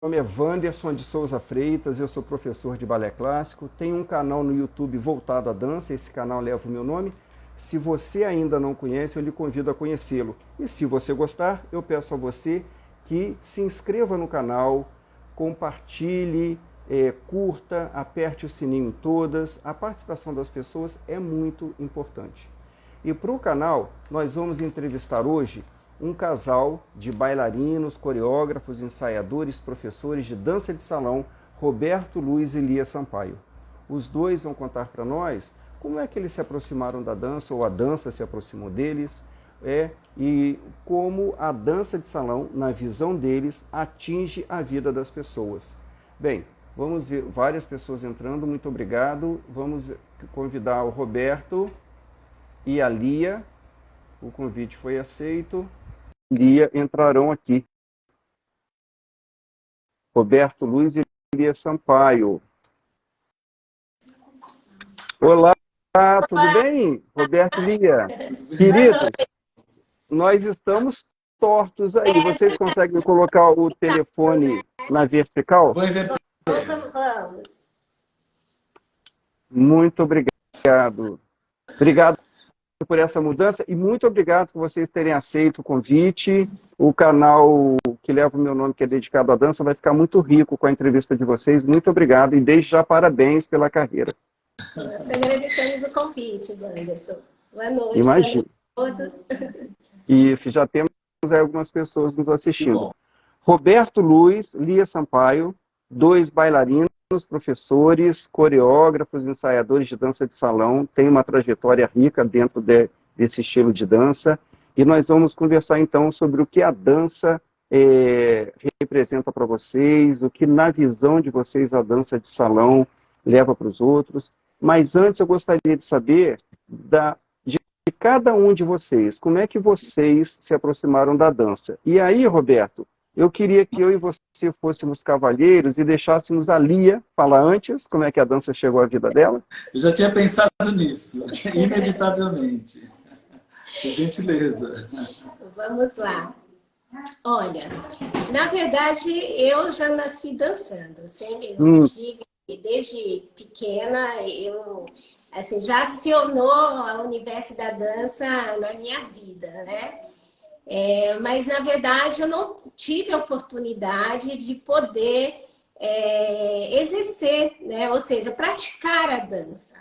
nome é Wanderson de Souza Freitas, eu sou professor de balé clássico, tenho um canal no YouTube voltado à dança, esse canal leva o meu nome. Se você ainda não conhece, eu lhe convido a conhecê-lo. E se você gostar, eu peço a você que se inscreva no canal, compartilhe, curta, aperte o sininho em todas. A participação das pessoas é muito importante. E para o canal, nós vamos entrevistar hoje um casal de bailarinos, coreógrafos, ensaiadores, professores de dança de salão, Roberto Luiz e Lia Sampaio. Os dois vão contar para nós como é que eles se aproximaram da dança, ou a dança se aproximou deles, e como a dança de salão, na visão deles, atinge a vida das pessoas. Bem, vamos ver várias pessoas entrando, muito obrigado. Vamos convidar o Roberto e a Lia. O convite foi aceito. Lia entrarão aqui. Roberto Luiz e Lia Sampaio. Olá, tudo bem? Roberto e Lia. Queridos, nós estamos tortos aí. Vocês conseguem colocar o telefone na vertical? Vamos. Muito obrigado. Obrigado por essa mudança e muito obrigado por vocês terem aceito o convite. O canal que leva o meu nome, que é dedicado à dança, vai ficar muito rico com a entrevista de vocês. Muito obrigado e desde já parabéns pela carreira. Nós agradecemos o convite, Wanderson. Boa noite, Imagina. boa noite a todos. Isso, já temos algumas pessoas nos assistindo. Roberto Luiz, Lia Sampaio, dois bailarinos, professores, coreógrafos, ensaiadores de dança de salão, têm uma trajetória rica dentro desse estilo de dança, e nós vamos conversar então sobre o que a dança representa para vocês, o que na visão de vocês a dança de salão leva para os outros. Mas antes eu gostaria de saber de cada um de vocês, como é que vocês se aproximaram da dança. E aí, Roberto, eu queria que eu e você fôssemos cavalheiros e deixássemos a Lia falar antes, como é que a dança chegou à vida dela. Eu já tinha pensado nisso, inevitavelmente. Por gentileza. Vamos lá. Olha, na verdade, eu já nasci dançando. Sempre tive, desde pequena, eu assim, já acionou o universo da dança na minha vida, né? Mas, na verdade, eu não tive a oportunidade de poder exercer, né? Ou seja, praticar a dança.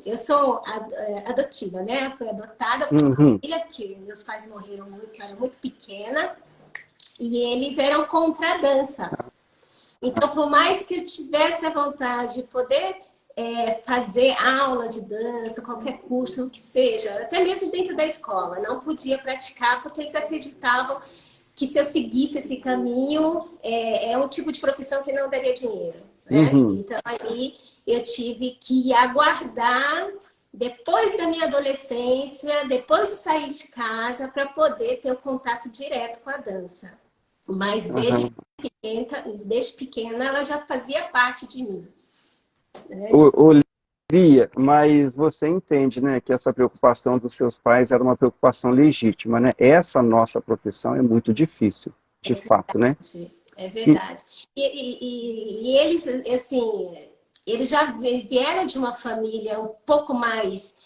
Eu sou adotiva, né? Fui adotada por uma família, porque meus pais morreram muito, eu era muito pequena, e eles eram contra a dança. Então, por mais que eu tivesse a vontade de poder fazer aula de dança, qualquer curso, o que seja, até mesmo dentro da escola, não podia praticar porque eles acreditavam que se eu seguisse esse caminho, é um tipo de profissão que não daria dinheiro, né? Então, aí eu tive que aguardar depois da minha adolescência, depois de sair de casa, para poder ter o contato direto com a dança. Mas desde pequena ela já fazia parte de mim. Né? Lia, mas você entende, né, que essa preocupação dos seus pais era uma preocupação legítima, né? Essa nossa profissão é muito difícil, de fato, né? É verdade. E eles, assim, eles já vieram de uma família um pouco mais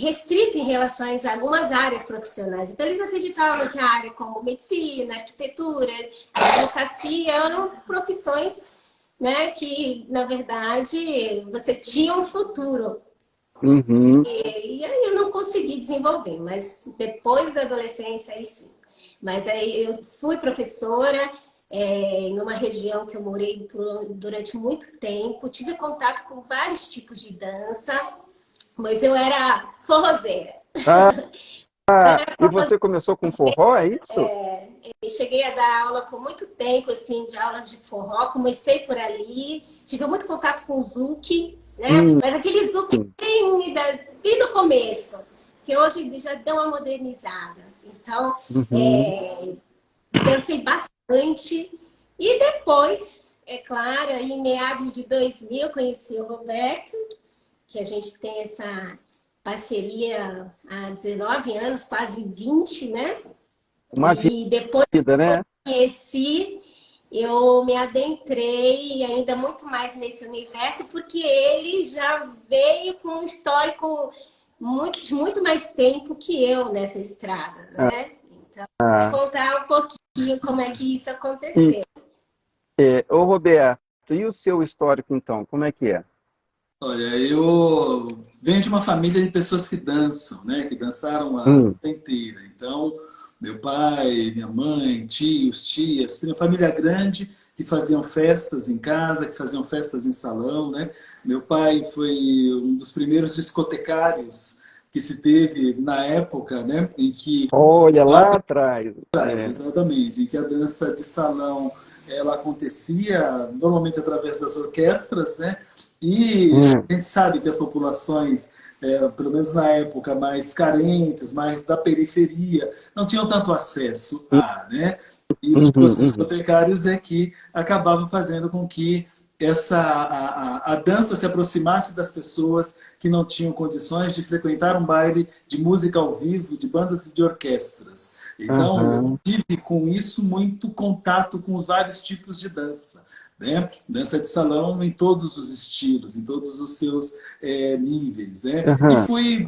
restrita em relação a algumas áreas profissionais. Então, eles acreditavam que a área como medicina, arquitetura, advocacia eram profissões, né, que, na verdade, você tinha um futuro. E aí eu não consegui desenvolver, mas depois da adolescência, aí sim. Mas aí eu fui professora numa região que eu morei durante muito tempo, tive contato com vários tipos de dança, mas eu era forrozeira. E você começou com forró, é isso? Eu cheguei a dar aula por muito tempo, assim, de aulas de forró. Comecei por ali, tive muito contato com o Zouk, né? Mas aquele Zouk bem do começo, que hoje já deu uma modernizada. Então, dancei bastante. E depois, é claro, aí, em meados de 2000, conheci o Roberto, que a gente tem essa parceria há 19 anos, quase 20, né? Uma e depois vida, né? conheci, eu me adentrei ainda muito mais nesse universo, porque ele já veio com um histórico de muito mais tempo que eu nessa estrada, né? Então, vou contar um pouquinho como é que isso aconteceu. Ô Roberto, e o seu histórico então, como é que é? Olha, eu venho de uma família de pessoas que dançam, né? Que dançaram a vida inteira. Então, meu pai, minha mãe, tios, tias, uma família grande que faziam festas em casa, que faziam festas em salão, né? Meu pai foi um dos primeiros discotecários que se teve na época, né? Em que Olha, lá atrás. exatamente, em que a dança de salão ela acontecia normalmente através das orquestras, né? E a gente sabe que as populações, pelo menos na época, mais carentes, mais da periferia, não tinham tanto acesso a, né? E os discotecários é que acabavam fazendo com que a dança se aproximasse das pessoas que não tinham condições de frequentar um baile de música ao vivo, de bandas e de orquestras. Então, eu tive com isso muito contato com os vários tipos de dança, né? Dança de salão em todos os estilos, em todos os seus níveis, né? E fui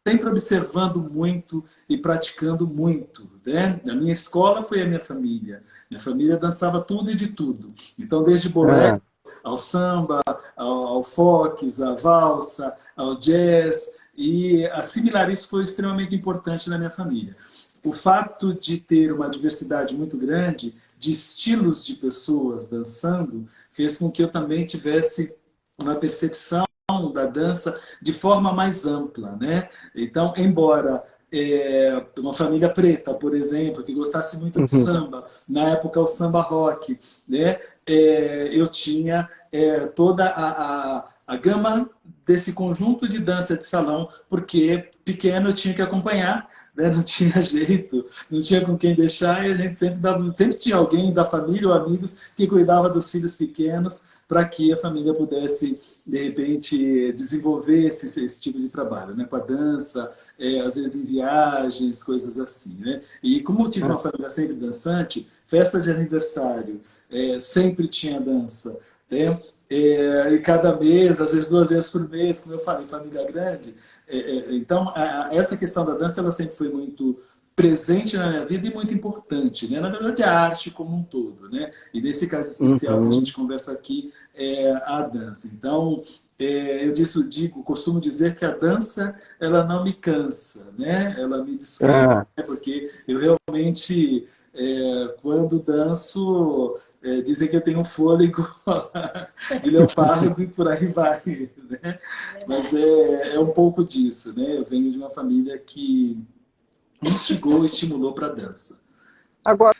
sempre observando muito e praticando muito, né? A minha escola foi a minha família. Minha família dançava tudo e de tudo. Então, desde bolero ao samba, ao fox, à valsa, ao jazz, e assimilar isso foi extremamente importante na minha família. O fato de ter uma diversidade muito grande de estilos de pessoas dançando fez com que eu também tivesse uma percepção da dança de forma mais ampla, né? Então, embora uma família preta, por exemplo, que gostasse muito de samba, na época o samba rock, né? Eu tinha toda a gama desse conjunto de dança de salão, porque pequeno eu tinha que acompanhar, né? Não tinha jeito, não tinha com quem deixar, e a gente sempre tinha alguém da família ou amigos que cuidava dos filhos pequenos para que a família pudesse, de repente, desenvolver esse tipo de trabalho, né? Com a dança, às vezes em viagens, coisas assim, né? E como eu tive uma família sempre dançante, festa de aniversário, sempre tinha dança, né? E cada mês, às vezes 2 vezes por mês, como eu falei, família grande. Então, essa questão da dança ela sempre foi muito presente na minha vida e muito importante, né? Na verdade, a arte como um todo, né? E nesse caso especial que a gente conversa aqui é a dança. Então, costumo dizer que a dança ela não me cansa, né? Ela me descansa, né? Porque eu realmente, quando danço, dizem que eu tenho um fôlego de leopardo e por aí vai, né? Mas é um pouco disso, né? Eu venho de uma família que me instigou e estimulou para a dança. Agora,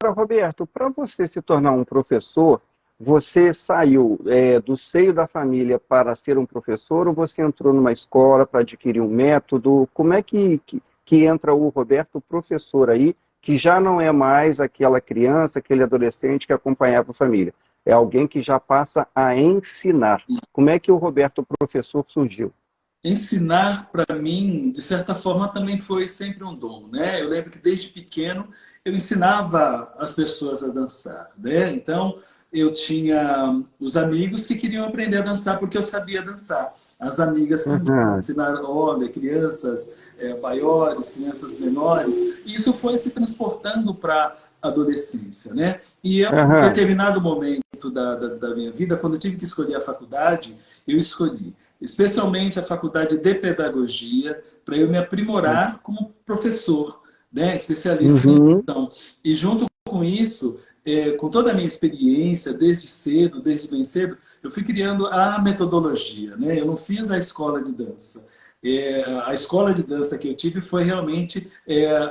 Roberto, para você se tornar um professor, você saiu do seio da família para ser um professor ou você entrou numa escola para adquirir um método? Como é que entra o Roberto professor aí, que já não é mais aquela criança, aquele adolescente que acompanhava a família? É alguém que já passa a ensinar. Como é que o Roberto professor surgiu? Ensinar, para mim, de certa forma, também foi sempre um dom, né? Eu lembro que desde pequeno eu ensinava as pessoas a dançar, né? Então, eu tinha os amigos que queriam aprender a dançar porque eu sabia dançar. As amigas também ensinaram, olha, crianças maiores, crianças menores. E isso foi se transportando para a adolescência, né? E eu, em determinado momento da minha vida, quando eu tive que escolher a faculdade, eu escolhi especialmente a faculdade de pedagogia, para eu me aprimorar como professor, né, especialista em educação. E junto com isso, com toda a minha experiência, desde bem cedo, eu fui criando a metodologia, né? Eu não fiz a escola de dança. A escola de dança que eu tive foi realmente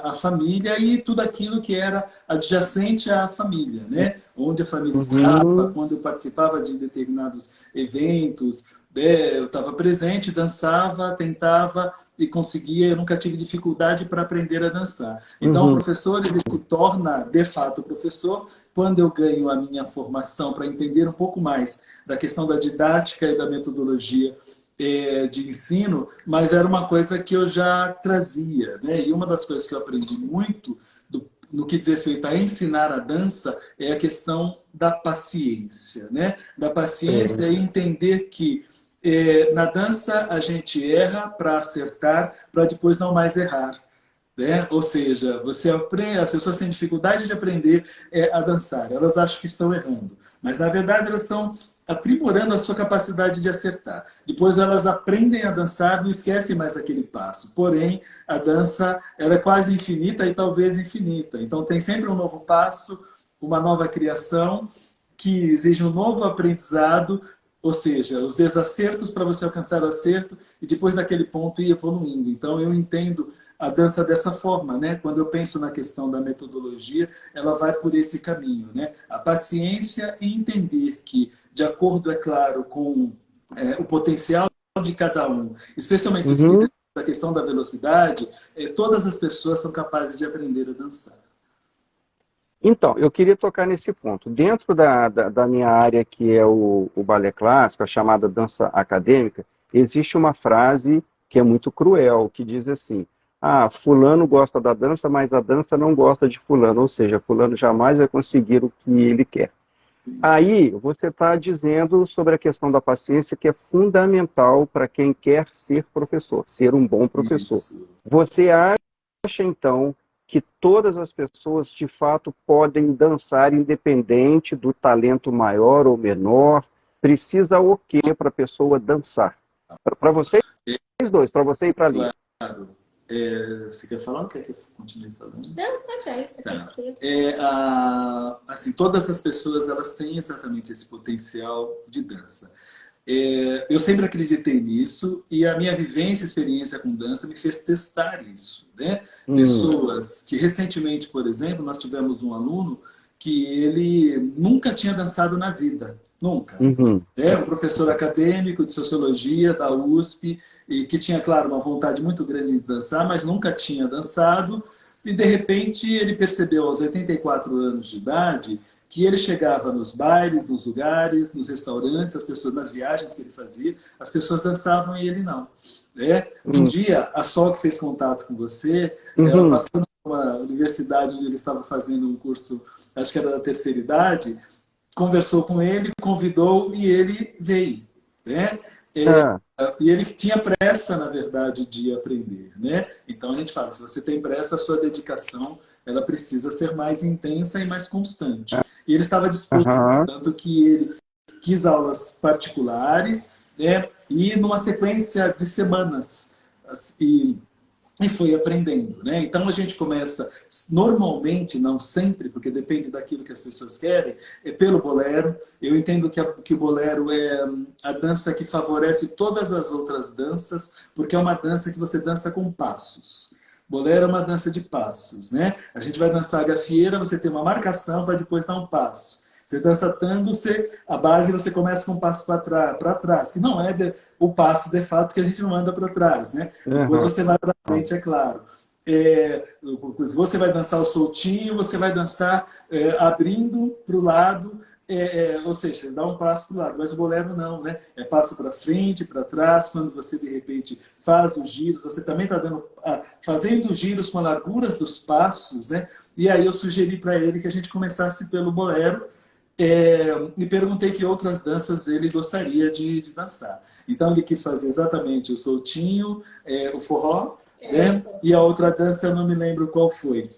a família e tudo aquilo que era adjacente à família, né? Onde a família estava, quando eu participava de determinados eventos, eu estava presente, dançava, tentava e conseguia. Eu nunca tive dificuldade para aprender a dançar. Então, o professor ele se torna, de fato, professor quando eu ganho a minha formação para entender um pouco mais da questão da didática e da metodologia de ensino, mas era uma coisa que eu já trazia, né? E uma das coisas que eu aprendi muito no que diz respeito a ensinar a dança, é a questão da paciência, né? Da paciência e entender que na dança a gente erra para acertar, para depois não mais errar. Né? Ou seja, você aprende, as pessoas têm dificuldade de aprender a dançar, elas acham que estão errando, mas na verdade elas estão aprimorando a sua capacidade de acertar. Depois elas aprendem a dançar, não esquecem mais aquele passo. Porém, a dança ela é quase infinita e talvez infinita. Então tem sempre um novo passo, uma nova criação que exige um novo aprendizado, ou seja, os desacertos para você alcançar o acerto e depois daquele ponto ir evoluindo. Então eu entendo a dança dessa forma, né? Quando eu penso na questão da metodologia, ela vai por esse caminho, né? A paciência e entender que, de acordo, é claro, com o potencial de cada um, especialmente a questão da velocidade, todas as pessoas são capazes de aprender a dançar. Então, eu queria tocar nesse ponto. Dentro da minha área, que é o balé clássico, a chamada dança acadêmica, existe uma frase que é muito cruel, que diz assim: fulano gosta da dança, mas a dança não gosta de fulano, ou seja, fulano jamais vai conseguir o que ele quer. Aí, você está dizendo sobre a questão da paciência, que é fundamental para quem quer ser professor, ser um bom professor. Isso. Você acha, então, que todas as pessoas, de fato, podem dançar independente do talento maior ou menor? Precisa o quê para a pessoa dançar? Para vocês dois, para você e para a Lia. Claro. Você quer falar ou quer que eu continue falando? Não, pode ir, você tá. Assim, todas as pessoas elas têm exatamente esse potencial de dança. Eu sempre acreditei nisso e a minha vivência e experiência com dança me fez testar isso. Né? Pessoas que recentemente, por exemplo, nós tivemos um aluno que ele nunca tinha dançado na vida. Nunca. Um professor acadêmico de sociologia da USP, e que tinha, claro, uma vontade muito grande de dançar, mas nunca tinha dançado, e de repente ele percebeu aos 84 anos de idade que ele chegava nos bailes, nos lugares, nos restaurantes, as pessoas, nas viagens que ele fazia, as pessoas dançavam e ele não. Né? Um dia, a Sol, que fez contato com você, ela passando por uma universidade onde ele estava fazendo um curso, acho que era da terceira idade, conversou com ele, convidou e ele veio. Né? E ele que tinha pressa, na verdade, de aprender. Né? Então a gente fala, se você tem pressa, a sua dedicação ela precisa ser mais intensa e mais constante. E ele estava disposto, tanto que ele quis aulas particulares, né? E numa sequência de semanas. E foi aprendendo. Né? Então a gente começa, normalmente, não sempre, porque depende daquilo que as pessoas querem, pelo bolero. Eu entendo que o bolero é a dança que favorece todas as outras danças, porque é uma dança que você dança com passos. Bolero é uma dança de passos. Né? A gente vai dançar a gafieira, você tem uma marcação para depois dar um passo. Você dança tango, a base você começa com um passo para trás, que não é o passo de fato que a gente não anda para trás. Né? Depois você vai para frente, é claro. Você vai dançar o soltinho, você vai dançar abrindo para o lado, ou seja, dá um passo para o lado. Mas o bolero não, né? É passo para frente, para trás. Quando você de repente faz os giros, você também está fazendo os giros com a largura dos passos. Né? E aí eu sugeri para ele que a gente começasse pelo bolero. E perguntei que outras danças ele gostaria de dançar. Então ele quis fazer exatamente o soltinho, o forró, né? E a outra dança eu não me lembro qual foi.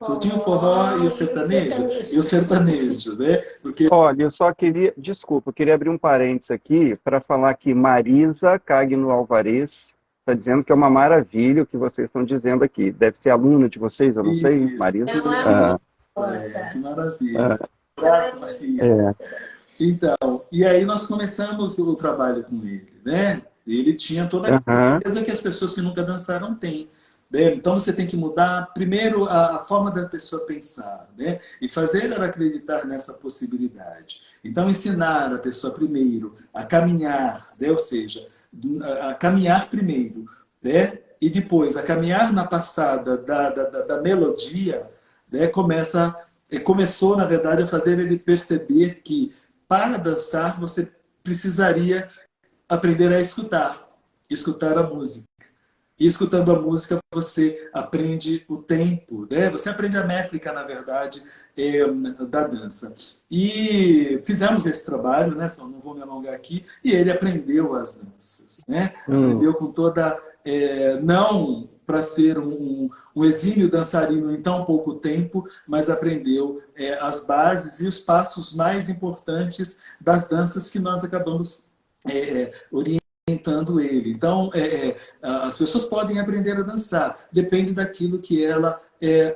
Soltinho, o forró e o sertanejo. E o sertanejo, né? Porque... Olha, eu só queria, desculpa, eu queria abrir um parênteses aqui para falar que Marisa Cagno Alvarez está dizendo que é uma maravilha o que vocês estão dizendo aqui. Deve ser aluna de vocês, eu não sei, Marisa. Nossa, que maravilha. Então, e aí nós começamos o trabalho com ele, né? Ele tinha toda a coisa que as pessoas que nunca dançaram têm. Né? Então você tem que mudar primeiro a forma da pessoa pensar, né? E fazer ela acreditar nessa possibilidade. Então ensinar a pessoa primeiro a caminhar, né? Ou seja, a caminhar primeiro, né? E depois a caminhar na passada da melodia, né? Começou, na verdade, a fazer ele perceber que, para dançar, você precisaria aprender a escutar a música. E escutando a música, você aprende o tempo, né? Você aprende a métrica, na verdade, da dança. E fizemos esse trabalho, né? Só não vou me alongar aqui, e ele aprendeu as danças, né? Aprendeu com toda... não para ser um exímio dançarino em tão pouco tempo, mas aprendeu as bases e os passos mais importantes das danças que nós acabamos orientando ele. Então, as pessoas podem aprender a dançar, depende daquilo que ela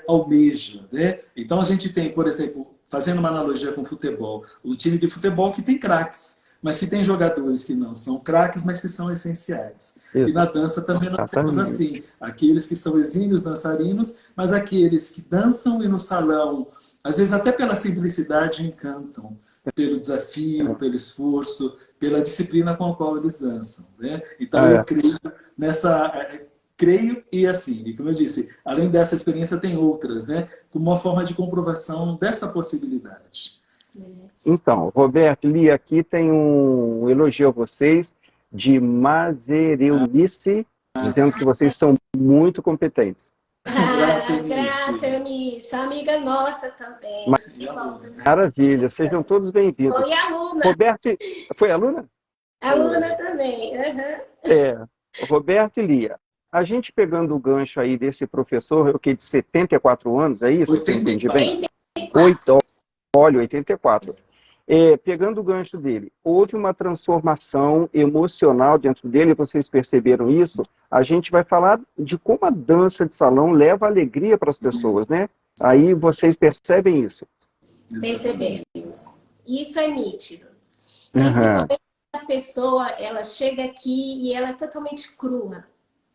almeja, né? Então, a gente tem, por exemplo, fazendo uma analogia com futebol, um time de futebol que tem craques, mas que tem jogadores que não são craques, mas que são essenciais. Isso. E na dança também nós temos assim, aqueles que são exímios dançarinos, mas aqueles que dançam e no salão, às vezes até pela simplicidade, encantam, pelo desafio, pelo esforço, pela disciplina com a qual eles dançam, né? Então eu creio nessa... creio e assim, e como eu disse, além dessa experiência tem outras, né? Como uma forma de comprovação dessa possibilidade. Então, Roberto, li aqui, tem um elogio a vocês de Mazereunice, dizendo que vocês são muito competentes. Grata, Eunice, amiga nossa também. Maravilha, sejam todos bem-vindos. Foi aluna. Roberto, foi aluna? Aluna também. Roberto e Lia, a gente pegando o gancho aí desse professor, eu que de 74 anos, é isso? Você entendi bem? 84. Pegando o gancho dele, houve uma transformação emocional dentro dele, vocês perceberam isso? A gente vai falar de como a dança de salão leva alegria para as pessoas, né? Aí vocês percebem isso? Percebemos. Isso é nítido. Principalmente a pessoa, ela chega aqui e ela é totalmente crua,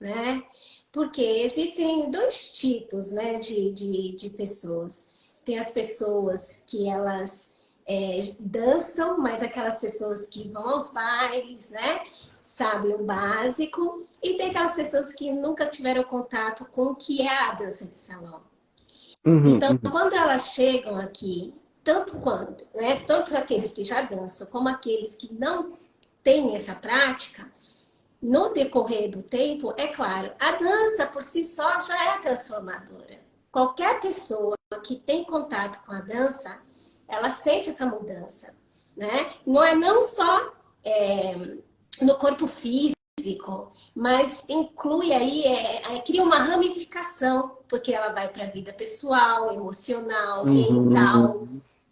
né? Porque existem dois tipos, né, de pessoas. Tem as pessoas que elas dançam, mas aquelas pessoas que vão aos bailes, né, sabem o básico. E tem aquelas pessoas que nunca tiveram contato com o que é a dança de salão. Então, quando elas chegam aqui, tanto aqueles que já dançam, como aqueles que não têm essa prática, no decorrer do tempo, é claro, a dança por si só já é transformadora. Qualquer pessoa que tem contato com a dança, ela sente essa mudança, né? Não só no corpo físico, mas inclui aí, cria uma ramificação, porque ela vai para a vida pessoal, emocional, mental,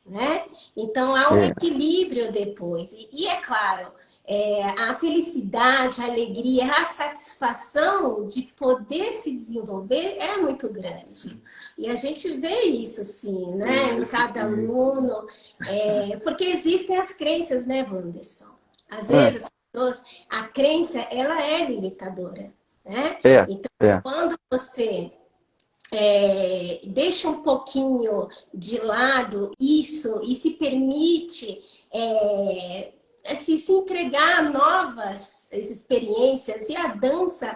né? Então há um equilíbrio depois. E é claro, a felicidade, a alegria, a satisfação de poder se desenvolver é muito grande. E a gente vê isso, assim, né? Em cada aluno. Porque existem as crenças, né, Wanderson? Às vezes, as pessoas, a crença, ela é limitadora, né? Então, quando você deixa um pouquinho de lado isso e se permite... se entregar a novas experiências, e a dança,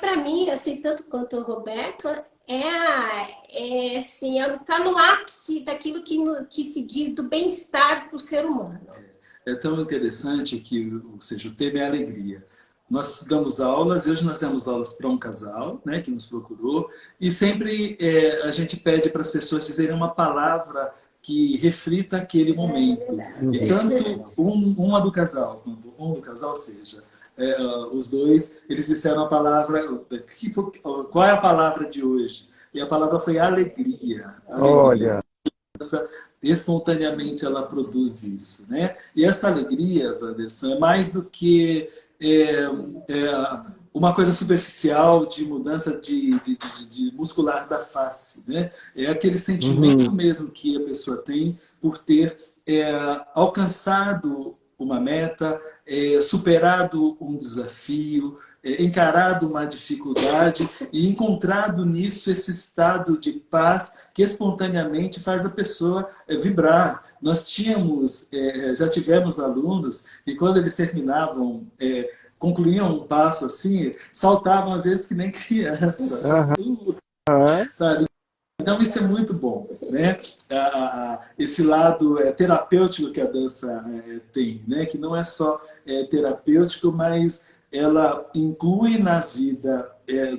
para mim, assim, tanto quanto o Roberto, assim, tá no ápice daquilo que se diz do bem-estar para o ser humano. É tão interessante que, ou seja, o tema é alegria. Nós damos aulas, e hoje nós damos aulas para um casal, né, que nos procurou, e sempre a gente pede para as pessoas dizerem uma palavra que reflita aquele momento. E tanto uma do casal, quanto um do casal, ou seja, os dois, eles disseram a palavra... Qual é a palavra de hoje? E a palavra foi alegria. Olha! Espontaneamente ela produz isso, né? E essa alegria, Wanderson, é mais do que uma coisa superficial de mudança de muscular da face, né? É aquele sentimento mesmo que a pessoa tem por ter alcançado uma meta, superado um desafio, encarado uma dificuldade e encontrado nisso esse estado de paz que espontaneamente faz a pessoa vibrar. Nós já tivemos alunos que quando eles terminavam, concluíam um passo assim, saltavam às vezes que nem crianças. Sabe? Então isso é muito bom, né? Esse lado terapêutico que a dança tem, né? Que não é só terapêutico, mas ela inclui na vida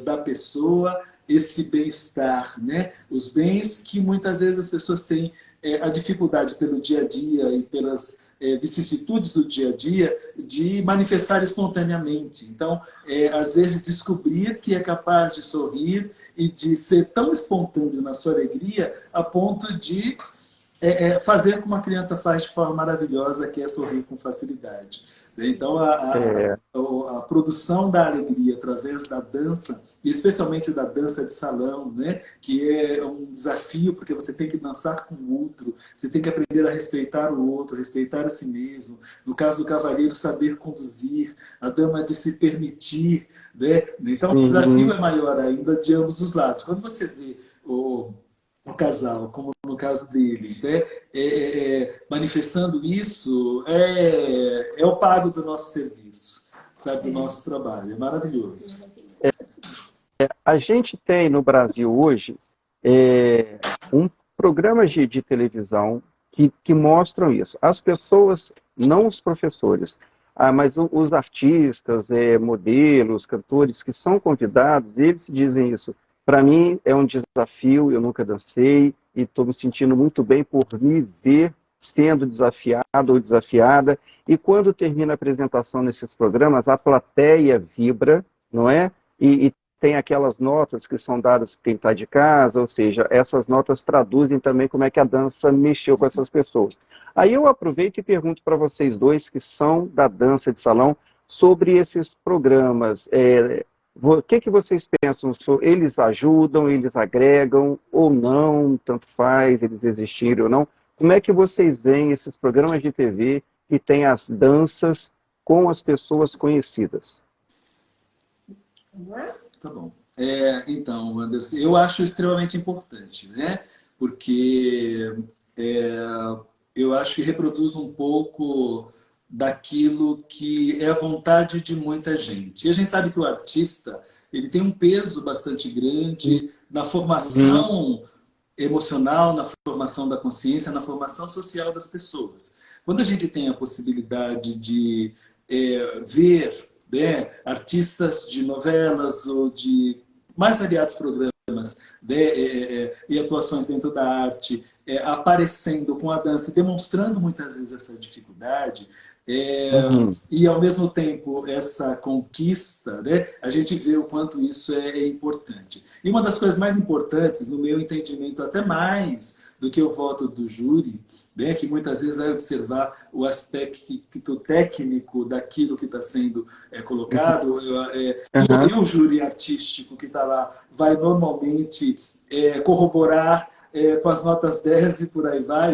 da pessoa esse bem-estar, né? Os bens que muitas vezes as pessoas têm a dificuldade pelo dia a dia e pelas vicissitudes do dia a dia de manifestar espontaneamente. Então, às vezes, descobrir que é capaz de sorrir e de ser tão espontâneo na sua alegria a ponto de fazer como uma criança faz de forma maravilhosa, que é sorrir com facilidade. Então, a produção da alegria através da dança, e especialmente da dança de salão, né? Que é um desafio, porque você tem que dançar com o outro, você tem que aprender a respeitar o outro, respeitar a si mesmo. No caso do cavalheiro, saber conduzir, a dama de se permitir. Né? Então, o desafio é maior ainda de ambos os lados. Quando você vê o casal, como no caso deles, né? Manifestando isso, é o pago do nosso serviço, sabe, do nosso trabalho. É maravilhoso. A gente tem no Brasil hoje programas de televisão que mostram isso. As pessoas, não os professores, mas os artistas, modelos, cantores que são convidados, eles dizem isso. Para mim é um desafio, eu nunca dancei e estou me sentindo muito bem por me ver sendo desafiado ou desafiada. E quando termina a apresentação nesses programas, a plateia vibra, não é? E tem aquelas notas que são dadas para quem está de casa, ou seja, essas notas traduzem também como é que a dança mexeu com essas pessoas. Aí eu aproveito e pergunto para vocês dois, que são da dança de salão, sobre esses programas. O que vocês pensam? Eles ajudam, eles agregam ou não? Tanto faz eles existirem ou não? Como é que vocês veem esses programas de TV que têm as danças com as pessoas conhecidas? Tá bom. Então, Anderson, eu acho extremamente importante, né? Porque eu acho que reproduz um pouco daquilo que é a vontade de muita gente. E a gente sabe que o artista ele tem um peso bastante grande na formação emocional, na formação da consciência, na formação social das pessoas. Quando a gente tem a possibilidade de ver, né, artistas de novelas ou de mais variados programas, né, e atuações dentro da arte, aparecendo com a dança e demonstrando muitas vezes essa dificuldade, e ao mesmo tempo essa conquista, né, a gente vê o quanto isso é importante. E uma das coisas mais importantes, no meu entendimento, até mais do que o voto do júri, né, que muitas vezes vai observar o aspecto técnico daquilo que está sendo colocado, e o júri artístico que está lá vai normalmente corroborar com as notas 10 e por aí vai.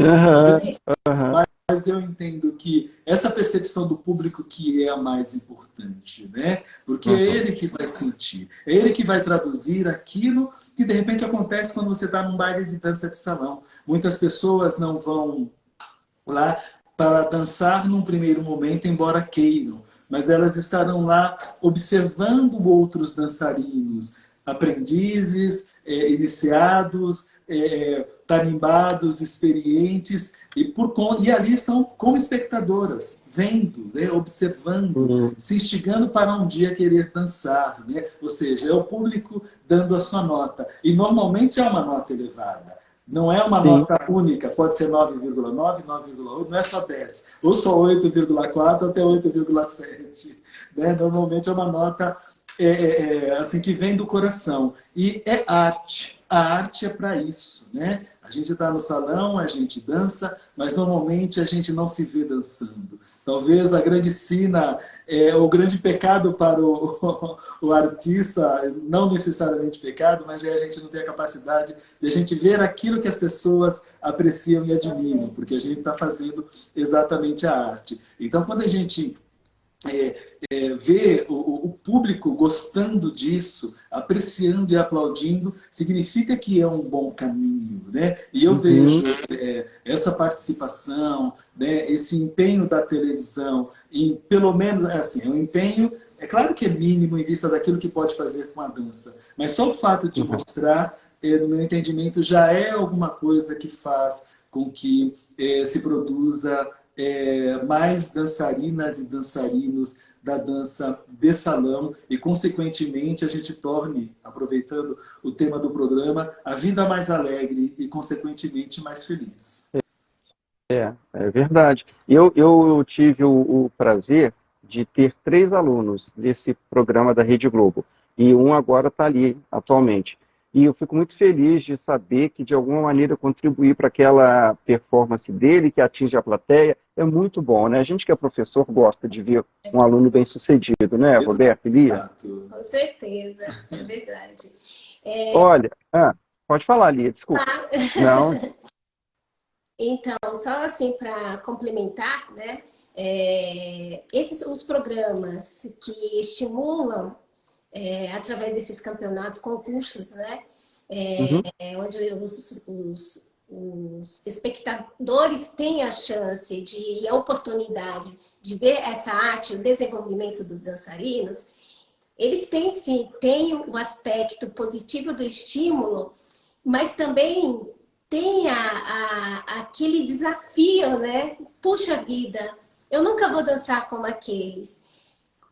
Mas eu entendo que essa percepção do público que é a mais importante, né? Porque é ele que vai sentir, é ele que vai traduzir aquilo que de repente acontece quando você está num baile de dança de salão. Muitas pessoas não vão lá para dançar num primeiro momento, embora queiram, mas elas estarão lá observando outros dançarinos, aprendizes, iniciados, tarimbados, experientes, e ali estão como espectadoras, vendo, né, observando, se instigando para um dia querer dançar. Né? Ou seja, é o público dando a sua nota. E normalmente é uma nota elevada. Não é uma nota única, pode ser 9,9, 9,8, não é só 10. Ou só 8,4 até 8,7. Né? Normalmente é uma nota assim, que vem do coração. E é arte. A arte é para isso, né? A gente está no salão, a gente dança, mas normalmente a gente não se vê dançando. Talvez a grande sina, o grande pecado para o artista, não necessariamente pecado, mas a gente não tem a capacidade de a gente ver aquilo que as pessoas apreciam e admiram, porque a gente está fazendo exatamente a arte. Então, quando a gente ver o público gostando disso, apreciando e aplaudindo, significa que é um bom caminho, né? E eu vejo essa participação, né, esse empenho da televisão, em pelo menos, assim, é um empenho, é claro que é mínimo em vista daquilo que pode fazer com a dança, mas só o fato de mostrar, no meu entendimento, já é alguma coisa que faz com que se produza mais dançarinas e dançarinos da dança de salão e, consequentemente, a gente torne, aproveitando o tema do programa, a vida mais alegre e, consequentemente, mais feliz. É verdade. Eu tive o prazer de ter 3 alunos desse programa da Rede Globo, e um agora está ali, atualmente. E eu fico muito feliz de saber que, de alguma maneira, eu contribuí para aquela performance dele, que atinge a plateia. É muito bom, né? A gente que é professor gosta de ver um aluno bem-sucedido, né, Roberto e Lia? Com certeza, é verdade. Olha, pode falar, Lia, desculpa. Não. Então, só assim para complementar, né? Os programas que estimulam através desses campeonatos, concursos, né? Onde os espectadores têm a chance e a oportunidade de ver essa arte, o desenvolvimento dos dançarinos, eles têm sim, têm o aspecto positivo do estímulo, mas também tem aquele desafio, né? Puxa vida, eu nunca vou dançar como aqueles,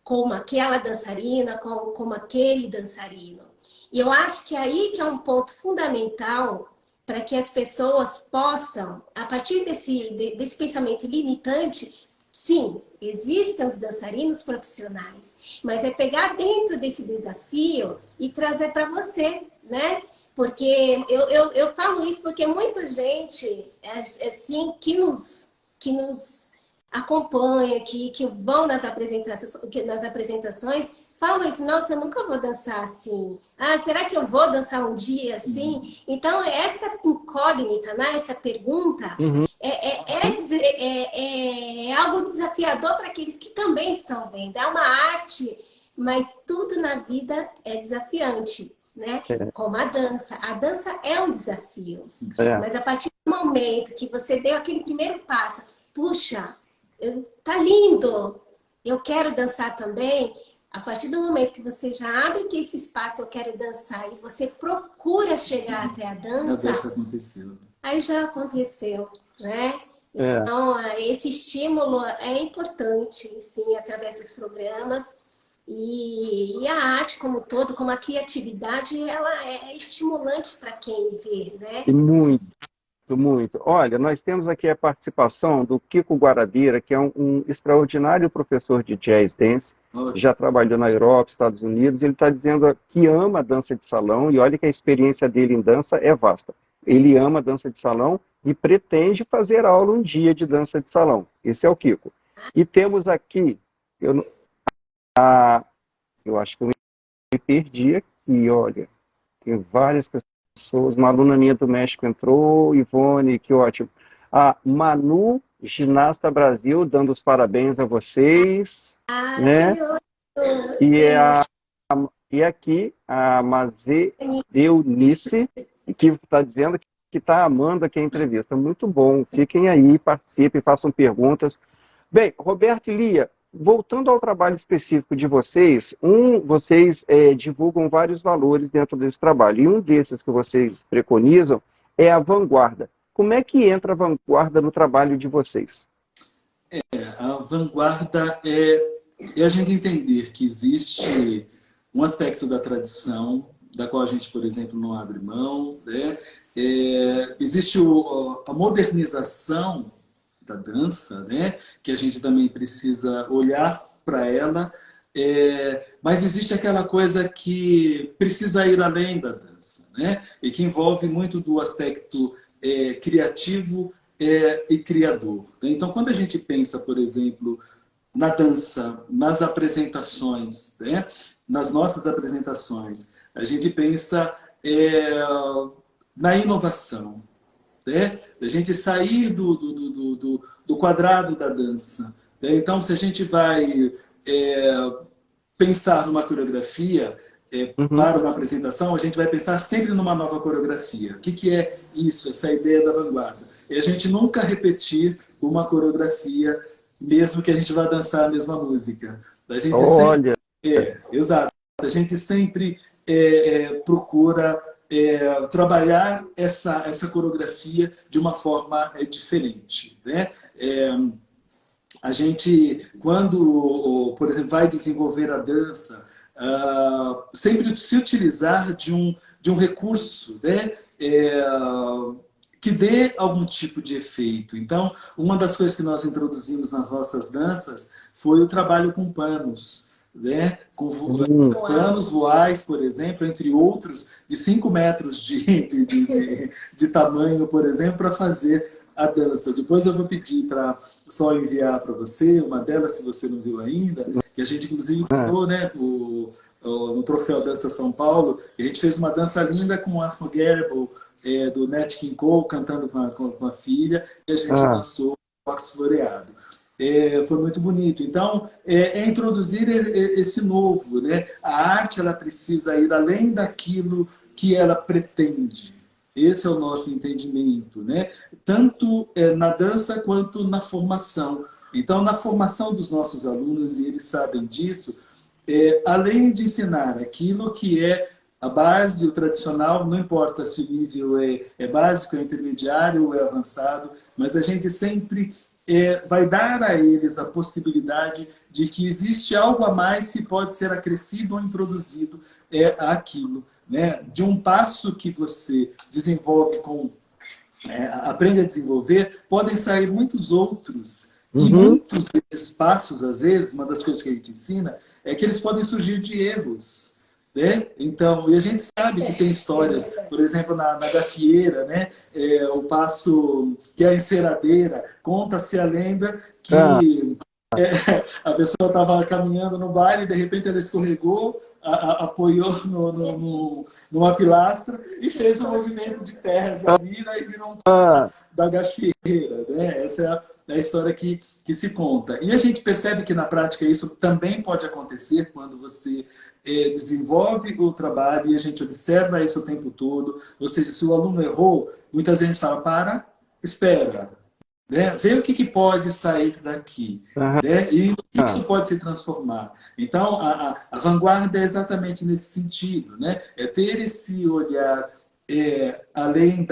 como aquela dançarina, como aquele dançarino. E eu acho que aí que é um ponto fundamental para que as pessoas possam, a partir desse pensamento limitante, sim, existem os dançarinos profissionais, mas é pegar dentro desse desafio e trazer para você, né? Porque eu falo isso porque muita gente assim, que nos acompanha, que vão nas apresentações, falam isso, nossa, eu nunca vou dançar assim. Ah, será que eu vou dançar um dia assim? Então, essa incógnita, né? Essa pergunta é algo desafiador para aqueles que também estão vendo. É uma arte, mas tudo na vida é desafiante, né? Como a dança. A dança é um desafio. Mas a partir do momento que você deu aquele primeiro passo, puxa, tá lindo, eu quero dançar também. A partir do momento que você já abre que esse espaço, eu quero dançar, e você procura chegar até a dança, aconteceu. Aí já aconteceu, né? Então, esse estímulo é importante, sim, através dos programas. E a arte como um todo, como a criatividade, ela é estimulante para quem vê, né? Muito. Muito. Olha, nós temos aqui a participação do Kiko Guarabira, que é um extraordinário professor de jazz dance, já trabalhou na Europa, Estados Unidos. Ele está dizendo que ama a dança de salão, e olha que a experiência dele em dança é vasta. Ele ama a dança de salão e pretende fazer aula um dia de dança de salão. Esse é o Kiko. E temos aqui, eu acho que eu me perdi aqui, olha, tem várias pessoas. Uma aluna minha do México entrou, Ivone, que ótimo. A Manu, Ginasta Brasil, dando os parabéns a vocês. Né? Que ótimo! E aqui a Mazê Eunice, que está dizendo que está amando aqui a entrevista. Muito bom. Fiquem aí, participem, façam perguntas. Bem, Roberto e Lia, voltando ao trabalho específico de vocês, vocês divulgam vários valores dentro desse trabalho, e um desses que vocês preconizam é a vanguarda. Como é que entra a vanguarda no trabalho de vocês? A vanguarda é a gente entender que existe um aspecto da tradição, da qual a gente, por exemplo, não abre mão, né? Existe a modernização da dança, né? Que a gente também precisa olhar para ela, mas existe aquela coisa que precisa ir além da dança, né? E que envolve muito do aspecto criativo e criador. Então, quando a gente pensa, por exemplo, na dança, nas apresentações, né? Nas nossas apresentações, a gente pensa na inovação, né? A gente sair do quadrado da dança. Né? Então, se a gente vai pensar numa coreografia para uma apresentação, a gente vai pensar sempre numa nova coreografia. O que é isso, essa ideia da vanguarda? É a gente nunca repetir uma coreografia, mesmo que a gente vá dançar a mesma música. A gente Olha! Exato. A gente sempre procura trabalhar essa coreografia de uma forma diferente, né? a gente, quando, por exemplo, vai desenvolver a dança, sempre se utilizar de um recurso, né? Que dê algum tipo de efeito. Então, uma das coisas que nós introduzimos nas nossas danças foi o trabalho com panos, né? Com panos voais, por exemplo, entre outros, de 5 metros de tamanho, por exemplo, para fazer a dança. Depois eu vou pedir para só enviar para você uma delas, se você não viu ainda, que a gente inclusive falou, né, no Troféu Dança São Paulo, e a gente fez uma dança linda com o Unforgettable, do Nat King Cole, cantando com a filha, e a gente dançou o Fox Floreado. Foi muito bonito. Então, introduzir esse novo, né? A arte, ela precisa ir além daquilo que ela pretende. Esse é o nosso entendimento, né? Tanto na dança quanto na formação. Então, na formação dos nossos alunos, e eles sabem disso, além de ensinar aquilo que é a base, o tradicional, não importa se o nível é básico, é intermediário ou é avançado, mas a gente sempre vai dar a eles a possibilidade de que existe algo a mais que pode ser acrescido ou introduzido àquilo. Né? De um passo que você desenvolve aprende a desenvolver, podem sair muitos outros. E muitos desses passos, às vezes, uma das coisas que a gente ensina é que eles podem surgir de erros. Né? Então, e a gente sabe que tem histórias, por exemplo, na gafieira, né? O passo que é a enceradeira, conta-se a lenda que a pessoa estava caminhando no baile, de repente ela escorregou, apoiou numa pilastra e fez um movimento de pernas ali, e virou um da gafieira. Né? Essa é a história que se conta. E a gente percebe que na prática isso também pode acontecer quando você desenvolve o trabalho e a gente observa isso o tempo todo. Ou seja, se o aluno errou, muitas vezes fala, espera, né? Vê o que pode sair daqui, né? E o que isso pode se transformar. Então, a vanguarda é exatamente nesse sentido, né? É ter esse olhar além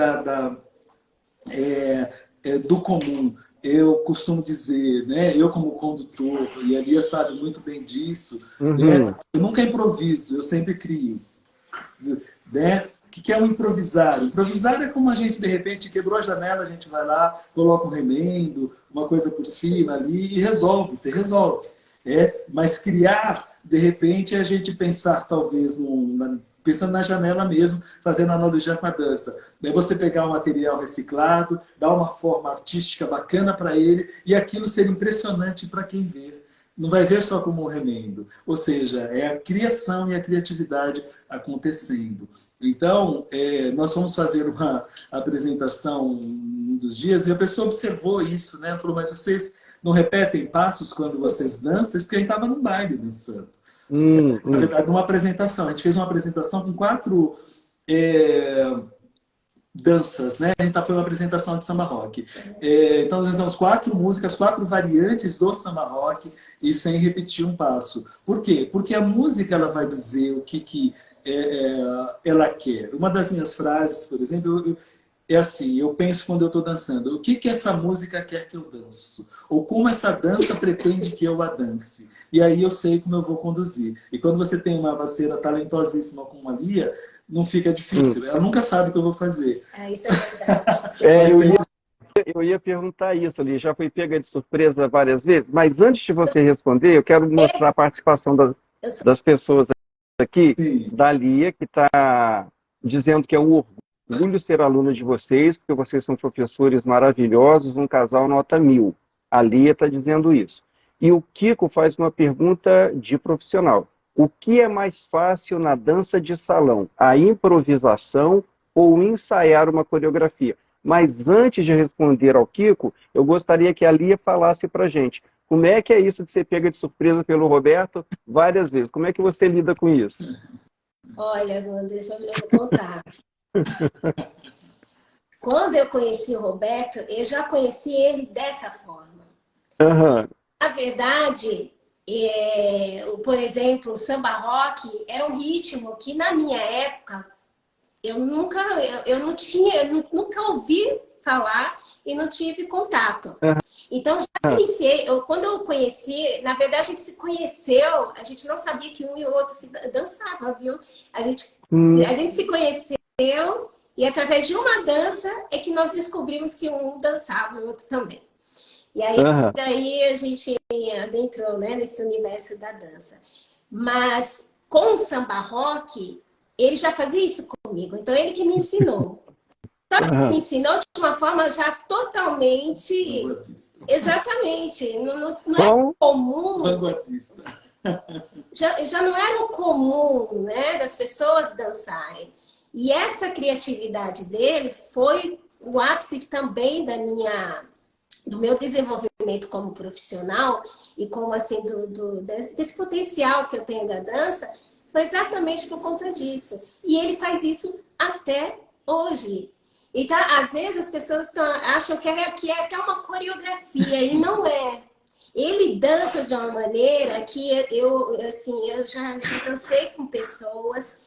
do comum. Eu costumo dizer, né, eu como condutor, e a Lia sabe muito bem disso, né, eu nunca improviso, eu sempre crio. Né? O que é um improvisar? Improvisar é como a gente, de repente, quebrou a janela, a gente vai lá, coloca um remendo, uma coisa por cima ali e resolve, você resolve. Mas criar, de repente, é a gente pensar, talvez, pensando na janela mesmo, fazendo analogia com a dança. Daí você pegar um material reciclado, dar uma forma artística bacana para ele e aquilo ser impressionante para quem vê. Não vai ver só como um remendo. Ou seja, é a criação e a criatividade acontecendo. Então, nós fomos fazer uma apresentação um dos dias e a pessoa observou isso, né? Ela falou, mas vocês não repetem passos quando vocês dançam? Porque a gente estava no baile dançando. Na verdade, numa apresentação. A gente fez uma apresentação com 4 danças, né? A gente foi uma apresentação de samba rock. Então, nós fizemos 4 músicas, 4 variantes do samba rock e sem repetir um passo. Por quê? Porque a música ela vai dizer o que ela quer. Uma das minhas frases, por exemplo, é assim, eu penso quando eu estou dançando, o que essa música quer que eu danço? Ou como essa dança pretende que eu a dance? E aí eu sei como eu vou conduzir. E quando você tem uma parceira talentosíssima como a Lia, não fica difícil. Ela nunca sabe o que eu vou fazer. Isso é verdade. Eu ia perguntar isso ali, já foi pega de surpresa várias vezes, mas antes de você responder, eu quero mostrar a participação das pessoas aqui, Sim. da Lia, que está dizendo que é um orgulho ser aluna de vocês, porque vocês são professores maravilhosos, um casal nota 1000. A Lia está dizendo isso. E o Kiko faz uma pergunta de profissional. O que é mais fácil na dança de salão? A improvisação ou ensaiar uma coreografia? Mas antes de responder ao Kiko, eu gostaria que a Lia falasse para a gente. Como é que é isso de ser pega de surpresa pelo Roberto várias vezes? Como é que você lida com isso? Olha, deixa eu contar. Quando eu conheci o Roberto, eu já conheci ele dessa forma. Na verdade, por exemplo, o samba rock era um ritmo que na minha época eu nunca ouvi falar e não tive contato. Então, já iniciei, quando eu conheci, na verdade, a gente se conheceu, a gente não sabia que um e o outro se dançava, viu? A gente se conheceu e através de uma dança é que nós descobrimos que um dançava e o outro também. E aí, daí a gente adentrou, né, nesse universo da dança. Mas com o samba rock, ele já fazia isso comigo. Então, ele que me ensinou. Só que me ensinou de uma forma já totalmente... Exatamente. Não é comum... Vanguardista. Já não era o comum, né, das pessoas dançarem. E essa criatividade dele foi o ápice também do meu desenvolvimento como profissional e como, assim, desse potencial que eu tenho da dança, foi exatamente por conta disso. E ele faz isso até hoje. Então, às vezes, as pessoas acham que é até uma coreografia, e não é. Ele dança de uma maneira que eu já dancei com pessoas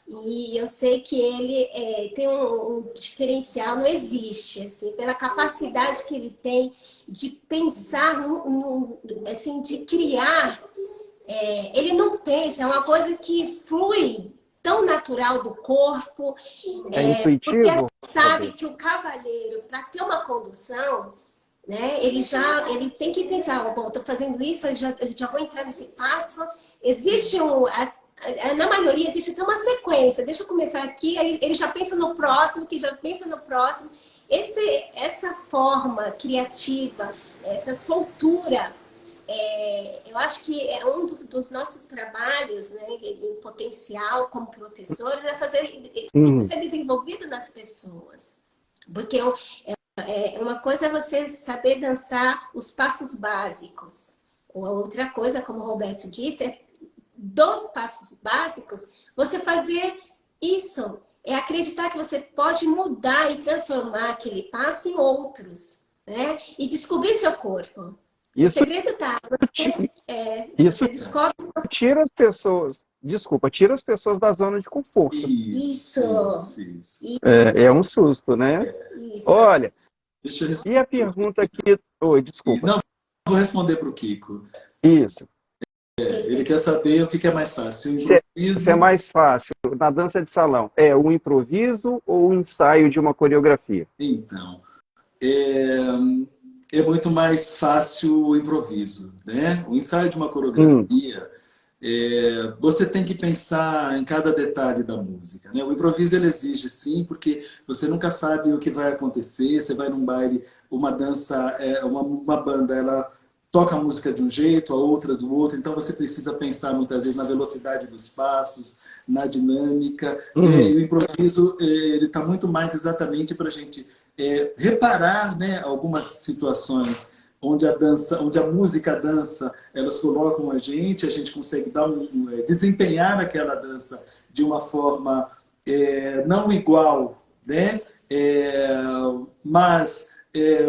e eu sei que ele tem um diferencial, não existe, assim, pela capacidade que ele tem de pensar, assim, de criar. Ele não pensa, é uma coisa que flui tão natural do corpo. Intuitivo. Porque a gente sabe que o cavaleiro, para ter uma condução, né, ele tem que pensar, bom, estou fazendo isso, eu já vou entrar nesse passo. Existe na maioria existe até uma sequência. Deixa eu começar aqui, aí ele já pensa no próximo, que já pensa no próximo. Essa forma criativa, essa soltura, eu acho que é um dos nossos trabalhos, né, em potencial como professores, é fazer isso ser desenvolvido nas pessoas. Porque uma coisa é você saber dançar os passos básicos. Outra coisa, como o Roberto disse, é dos passos básicos, você fazer isso. É acreditar que você pode mudar e transformar aquele passo em outros, né? E descobrir seu corpo. Isso, o segredo tá. Você descobre o seu... tira as pessoas... Desculpa, tira as pessoas da zona de conforto. Isso. É um susto, né? Isso. Olha, deixa eu e a pergunta aqui... Oi, desculpa. Não, vou responder para o Kiko. Isso. Ele quer saber o que é mais fácil. Se é mais fácil na dança de salão, é o improviso ou o ensaio de uma coreografia? Então, é muito mais fácil o improviso, né? O ensaio de uma coreografia, você tem que pensar em cada detalhe da música, né? O improviso ele exige sim, porque você nunca sabe o que vai acontecer. Você vai num baile, uma dança, uma banda, ela toca a música de um jeito, a outra do outro, então você precisa pensar muitas vezes na velocidade dos passos, na dinâmica. E o improviso ele está muito mais exatamente para a gente reparar, né, algumas situações onde a música, a dança, elas colocam a gente consegue desempenhar aquela dança de uma forma não igual, né, mas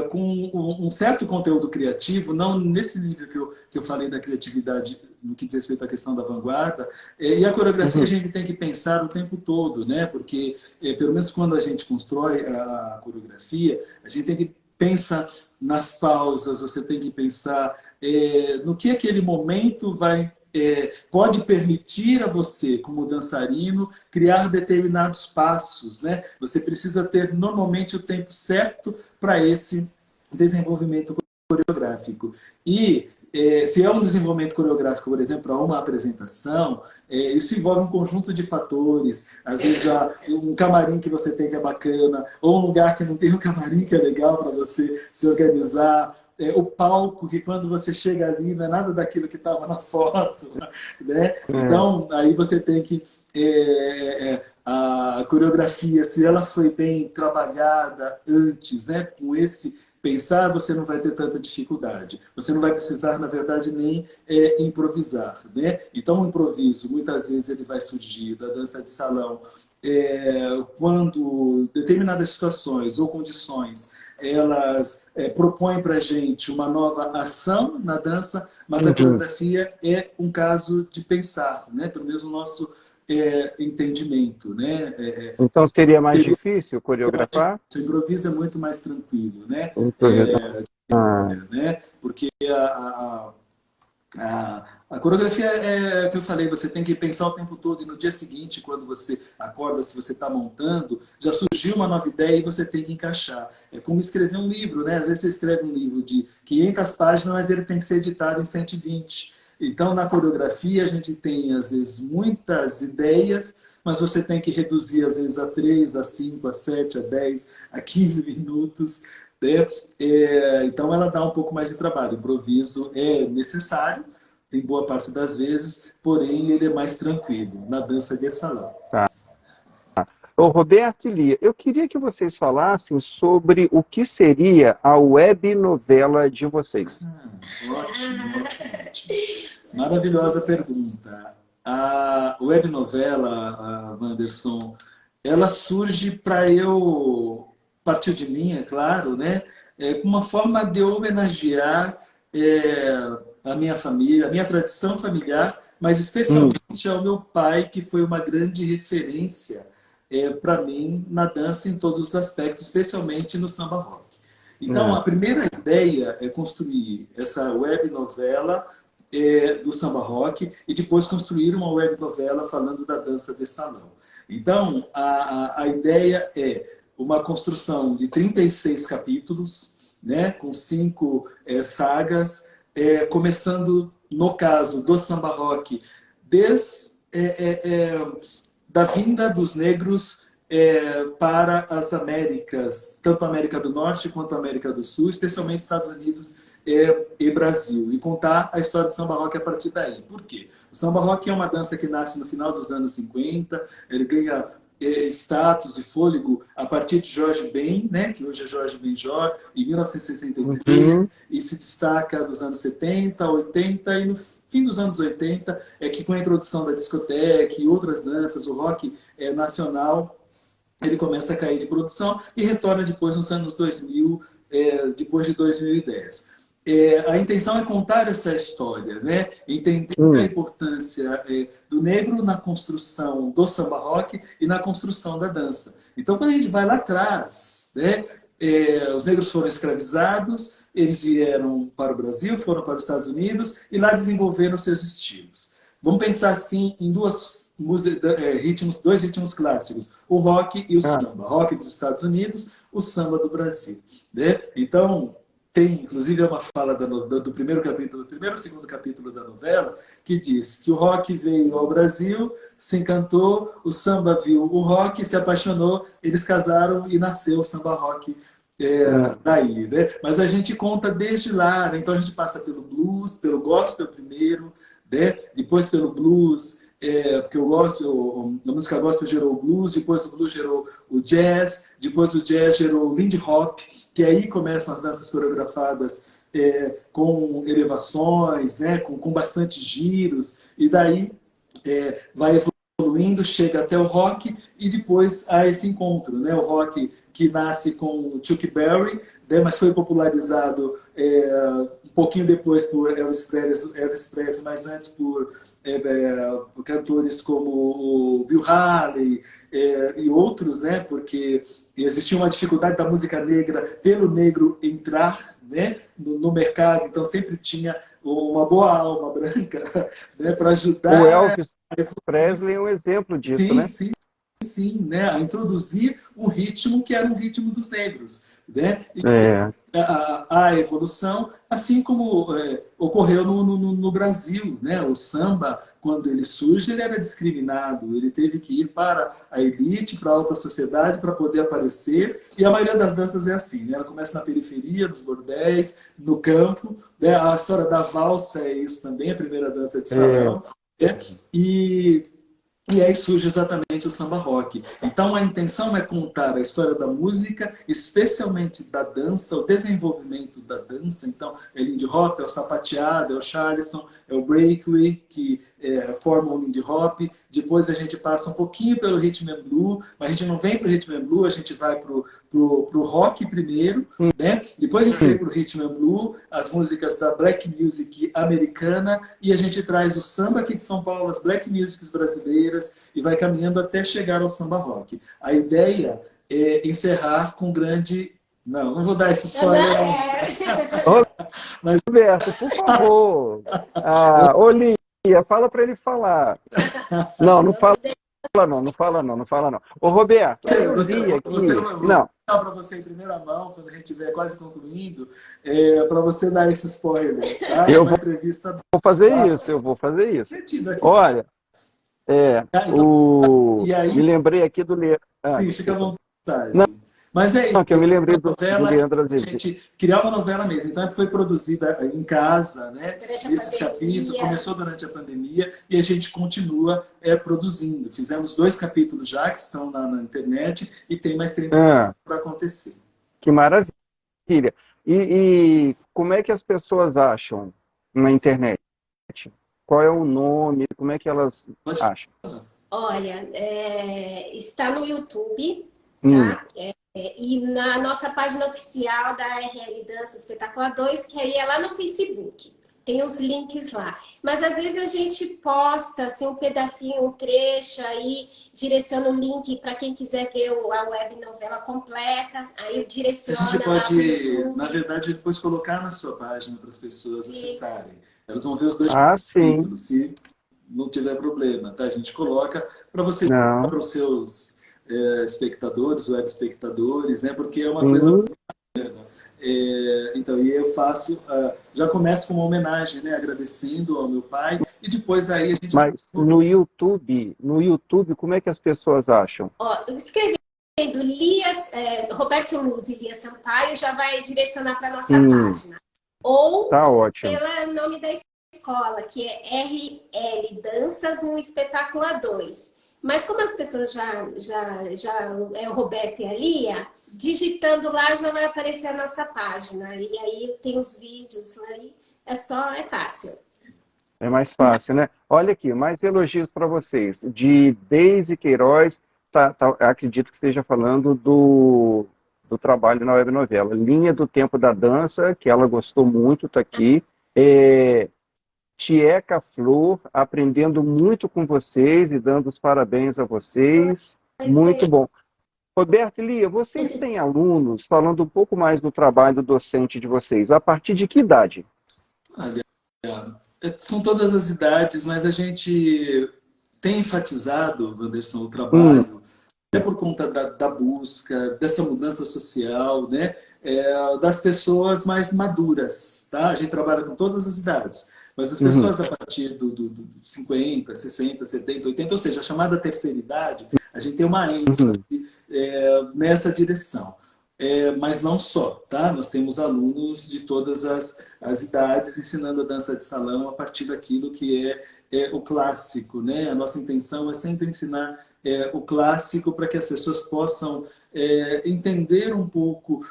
com um certo conteúdo criativo, não nesse nível que eu falei da criatividade no que diz respeito à questão da vanguarda. E a coreografia a gente tem que pensar o tempo todo, né? Porque pelo menos quando a gente constrói a coreografia, a gente tem que pensar nas pausas, você tem que pensar no que aquele momento pode permitir a você, como dançarino, criar determinados passos, né? Você precisa ter normalmente o tempo certo para esse desenvolvimento coreográfico. E se é um desenvolvimento coreográfico, por exemplo, para uma apresentação, isso envolve um conjunto de fatores. Às vezes, um camarim que você tem que é bacana, ou um lugar que não tem um camarim que é legal para você se organizar. O palco, que quando você chega ali não é nada daquilo que estava na foto, né? Então, aí você tem que... a coreografia, se ela foi bem trabalhada antes, né? Com esse pensar, você não vai ter tanta dificuldade. Você não vai precisar, na verdade, nem improvisar, né? Então, o improviso, muitas vezes, ele vai surgir da dança de salão quando determinadas situações ou condições elas propõem para a gente uma nova ação na dança, mas a coreografia é um caso de pensar, né? Pelo menos no nosso entendimento, né? Então seria mais difícil coreografar? O improviso é muito mais tranquilo, né? Né? Porque a coreografia é o que eu falei, você tem que pensar o tempo todo e no dia seguinte, quando você acorda, se você está montando, já surgiu uma nova ideia e você tem que encaixar. É como escrever um livro, né? Às vezes você escreve um livro de 500 páginas, mas ele tem que ser editado em 120. Então, na coreografia, a gente tem, às vezes, muitas ideias, mas você tem que reduzir, às vezes, a 3, a 5, a 7, a 10, a 15 minutos. Né? Então, ela dá um pouco mais de trabalho. O improviso é necessário, em boa parte das vezes, porém, ele é mais tranquilo na dança de salão. Tá. Ô, Roberto e Lia, eu queria que vocês falassem sobre o que seria a web novela de vocês. Ótimo. Maravilhosa pergunta. A web novela, Wanderson, ela surge para eu, partir de mim, é claro, né? Uma forma de homenagear a minha família, a minha tradição familiar, mas especialmente ao meu pai, que foi uma grande referência para mim na dança em todos os aspectos, especialmente no samba rock. Então, a primeira ideia é construir essa web novela do samba rock e depois construir uma web novela falando da dança de salão. Então, a ideia é uma construção de 36 capítulos, né, com 5 sagas, começando, no caso do samba rock, desde da vinda dos negros para as Américas, tanto a América do Norte quanto a América do Sul, especialmente Estados Unidos e Brasil, e contar a história do samba rock a partir daí. Por quê? O samba rock é uma dança que nasce no final dos anos 50, ele ganha status e fôlego a partir de Jorge Ben, né, que hoje é Jorge Benjor, em 1963, e se destaca dos anos 70, 80, e no fim dos anos 80 é que com a introdução da discoteca e outras danças, o rock nacional, ele começa a cair de produção e retorna depois nos anos 2000, depois de 2010. A intenção é contar essa história, né? Entender a importância do negro na construção do samba rock e na construção da dança. Então, quando a gente vai lá atrás, né? Os negros foram escravizados, eles vieram para o Brasil, foram para os Estados Unidos e lá desenvolveram seus estilos. Vamos pensar assim em dois ritmos clássicos, o rock e o samba. Rock dos Estados Unidos, o samba do Brasil. Né? Então, tem, inclusive, uma fala do primeiro e segundo capítulo da novela, que diz que o rock veio ao Brasil, se encantou, o samba viu o rock, se apaixonou, eles casaram e nasceu o samba rock daí. Né? Mas a gente conta desde lá, né? Então a gente passa pelo blues, pelo gospel primeiro, né? Depois pelo blues, porque a música gospel gerou o blues, depois o blues gerou o jazz, depois o jazz gerou o Lindy Hop, que aí começam as danças coreografadas com elevações, né? com bastante giros, e daí vai evoluindo, chega até o rock, e depois há esse encontro, né? O rock que nasce com o Chuck Berry, né? Mas foi popularizado um pouquinho depois por Elvis Presley, mas antes por cantores como o Bill Haley e outros, né? Porque existia uma dificuldade da música negra pelo negro entrar, né? no mercado, então sempre tinha uma boa alma branca, né? Para ajudar. O Elvis Presley é um exemplo disso, sim, né? Sim, né? A introduzir um ritmo que era um ritmo dos negros. Né? E a evolução, assim como ocorreu no Brasil, né? O samba, quando ele surge, ele era discriminado, ele teve que ir para a elite, para a alta sociedade, para poder aparecer, e a maioria das danças é assim, né? Ela começa na periferia, nos bordéis, no campo, né? A história da valsa é isso também, a primeira dança de salão, né? E aí surge exatamente o samba rock. Então a intenção é contar a história da música, especialmente da dança, o desenvolvimento da dança. Então é Lindy Hop, é o sapateado, é o charleston, é o breakaway, que formam o Lindy Hop, depois a gente passa um pouquinho pelo Rhythm and Blues, mas a gente não vem para o Rhythm and Blues, a gente vai para o rock primeiro, né? Depois a gente vem para o Rhythm and Blues, as músicas da Black Music americana, e a gente traz o samba aqui de São Paulo, as Black Musics brasileiras, e vai caminhando até chegar ao samba rock. A ideia é encerrar com grande... Não vou dar esse spoiler. Mas, Roberto, por favor. Ô, Lia, fala para ele falar. Não fala não. Ô, Roberto, eu vi aqui... Não. Para você em primeira mão, quando a gente estiver quase concluindo, para você dar esse spoiler. Tá? Eu vou fazer isso. Olha, e aí... me lembrei aqui do Leandro. Sim, fica à vontade. Não. Mas é que eu me lembrei do Leandro Azevedo. A gente criou uma novela mesmo. Então, foi produzida em casa, né? Esses capítulos. Começou durante a pandemia e a gente continua produzindo. Fizemos 2 capítulos já, que estão na internet, e tem mais 30 para acontecer. Que maravilha. E como é que as pessoas acham na internet? Qual é o nome? Como é que elas acham? Olha, está no YouTube, tá? E na nossa página oficial da RL Dança Espetacular 2, que aí é lá no Facebook. Tem os links lá. Mas às vezes a gente posta assim, um pedacinho, um trecho, aí direciona o link para quem quiser ver a web novela completa. Aí direciona. A gente pode, na verdade, depois colocar na sua página para as pessoas acessarem. Elas vão ver os 2 capítulos, se não tiver problema, tá? A gente coloca para você, para os seus espectadores, web espectadores, né? Porque é uma coisa... Então, e eu faço... já começo com uma homenagem, né? Agradecendo ao meu pai. E depois aí a gente... Mas no YouTube, como é que as pessoas acham? Escrevendo Roberto Luz e Lia Sampaio já vai direcionar para a nossa página. Ou tá ótimo. pelo nome da escola, que é RL Danças, um Espetacular 2. Mas como as pessoas já é o Roberto e a Lia, digitando lá já vai aparecer a nossa página. E aí tem os vídeos lá e é fácil. É mais fácil, né? Olha aqui, mais elogios para vocês. De Deise Queiroz, acredito que esteja falando do trabalho na web novela. Linha do Tempo da Dança, que ela gostou muito, está aqui. Tieca Flor, aprendendo muito com vocês e dando os parabéns a vocês. Muito bom. Roberto e Lia, vocês têm alunos, falando um pouco mais do trabalho docente de vocês, a partir de que idade? São todas as idades, mas a gente tem enfatizado, Wanderson, o trabalho, até por conta da busca, dessa mudança social, né? Das pessoas mais maduras. Tá? A gente trabalha com todas as idades. Mas as pessoas a partir do 50, 60, 70, 80, ou seja, a chamada terceira idade, a gente tem uma ênfase nessa direção. Mas não só, tá? Nós temos alunos de todas as idades ensinando a dança de salão a partir daquilo que é o clássico, né? A nossa intenção é sempre ensinar o clássico para que as pessoas possam entender um pouco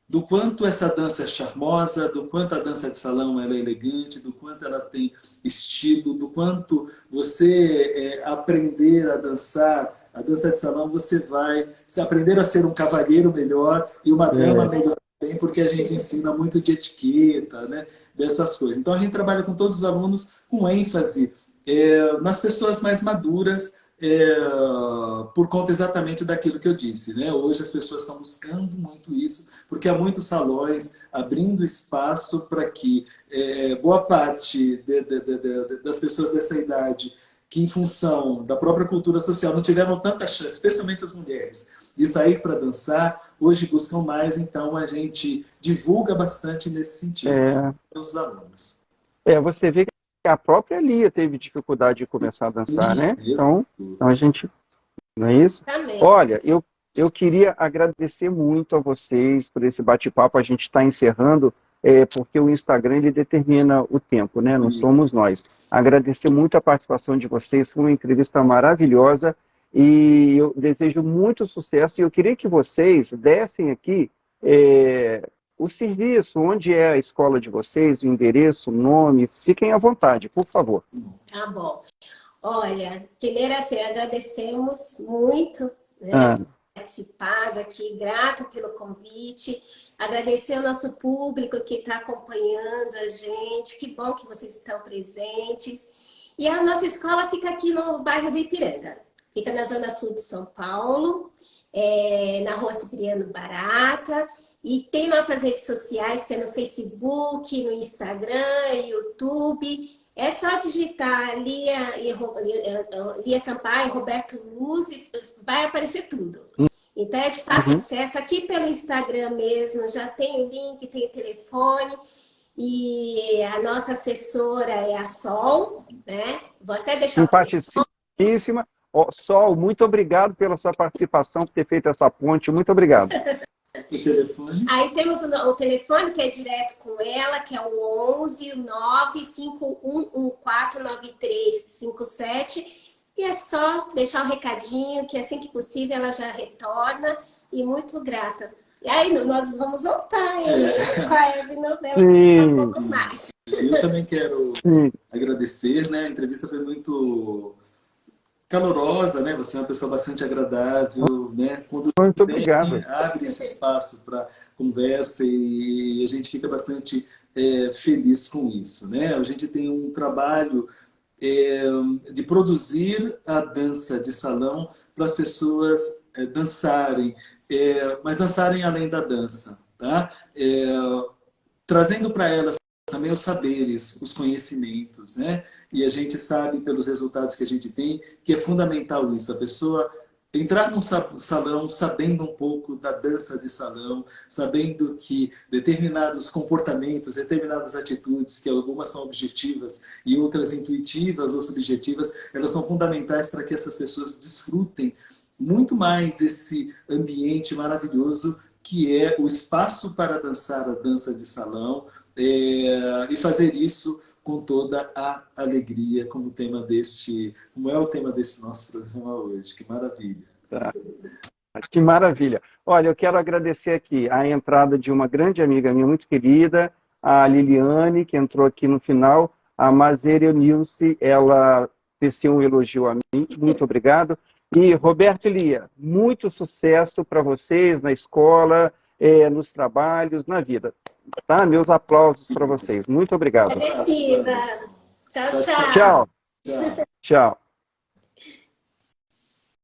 do quanto essa dança é charmosa, do quanto a dança de salão ela é elegante, do quanto ela tem estilo, do quanto você aprender a dançar a dança de salão, você vai aprender a ser um cavalheiro melhor e uma dama melhor também, porque a gente ensina muito de etiqueta, né, dessas coisas. Então a gente trabalha com todos os alunos com ênfase nas pessoas mais maduras, por conta exatamente daquilo que eu disse, né? Hoje as pessoas estão buscando muito isso, porque há muitos salões abrindo espaço para que boa parte das pessoas dessa idade, que em função da própria cultura social não tiveram tanta chance, especialmente as mulheres, de sair para dançar, hoje buscam mais, então a gente divulga bastante nesse sentido para os alunos. Você vê que a própria Lia teve dificuldade de começar a dançar, né? Então a gente... Não é isso? Também. Olha, eu queria agradecer muito a vocês por esse bate-papo. A gente está encerrando, porque o Instagram ele determina o tempo, né? Não somos nós. Agradecer muito a participação de vocês. Foi uma entrevista maravilhosa e eu desejo muito sucesso. E eu queria que vocês dessem aqui o serviço, onde é a escola de vocês, o endereço, o nome, fiquem à vontade, por favor. Tá bom. Olha, primeiro assim, agradecemos muito, né, por participado aqui, grata pelo convite, agradecer ao nosso público que está acompanhando a gente, que bom que vocês estão presentes. E a nossa escola fica aqui no bairro do Ipiranga, fica na zona sul de São Paulo, na rua Cipriano Barata, e tem nossas redes sociais, que é no Facebook, no Instagram, YouTube. É só digitar Lia Sampaio, Roberto Luz, vai aparecer tudo. Então é de fácil acesso. Aqui pelo Instagram mesmo, já tem o link, tem o telefone. E a nossa assessora é a Sol, né? Vou até deixar simpaticíssima. Sol, muito obrigado pela sua participação, por ter feito essa ponte. Muito obrigado. O telefone? Aí temos o telefone, que é direto com ela, que é o 11 951149357. E é só deixar um recadinho, que assim que possível ela já retorna. E muito grata. E aí, nós vamos voltar com a Hebe Novela um pouco mais. Eu também quero agradecer, né? A entrevista foi muito calorosa, né? Você é uma pessoa bastante agradável, né? Quando muito obrigado. Abre esse espaço para conversa e a gente fica bastante feliz com isso, né? A gente tem um trabalho de produzir a dança de salão para as pessoas dançarem, mas dançarem além da dança, tá? Trazendo para elas também os saberes, os conhecimentos, né? E a gente sabe pelos resultados que a gente tem que é fundamental isso, a pessoa entrar num salão sabendo um pouco da dança de salão, sabendo que determinados comportamentos, determinadas atitudes, que algumas são objetivas e outras intuitivas ou subjetivas, elas são fundamentais para que essas pessoas desfrutem muito mais esse ambiente maravilhoso que é o espaço para dançar a dança de salão e fazer isso com toda a alegria, como é o tema desse nosso programa hoje. Que maravilha. Tá. Que maravilha. Olha, eu quero agradecer aqui a entrada de uma grande amiga minha, muito querida, a Liliane, que entrou aqui no final, a Mazéria Nilce, ela teceu um elogio a mim, muito obrigado. E Roberto e Lia, muito sucesso para vocês na escola, nos trabalhos, na vida. Tá? Meus aplausos para vocês. Muito obrigado. Agradecida. Tchau, tchau. Tchau. Tchau. Tchau.